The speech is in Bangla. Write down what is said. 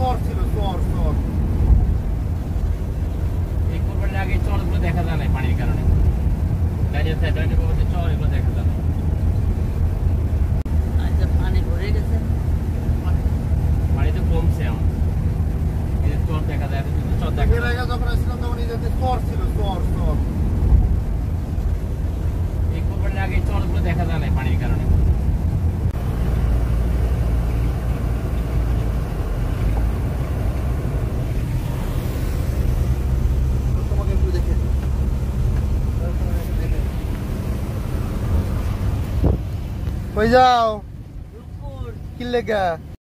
চর ছিল, চর চর। এই কোরবানির আগে চরগুলো দেখা যায় না পানির কারণে। দাঁড়িয়ে থাকে দাঁড়িয়ে বলতে চর এগুলো দেখা যায় না। আচ্ছা, পানি ভরে গেছে, পানি তো কমছে এখন। এই যে চর দেখা যায়, কিন্তু চর দেখা এর যায় না। আগে যখন আসছিলাম তখন এই জায়গাতে চর ছিল, চর চর। এই কোরবানির আগে চরগুলো দেখা যায় না পানির কারণে। তোমাকে একটু দেখে কই যাও রূপপুর। কি লেগা?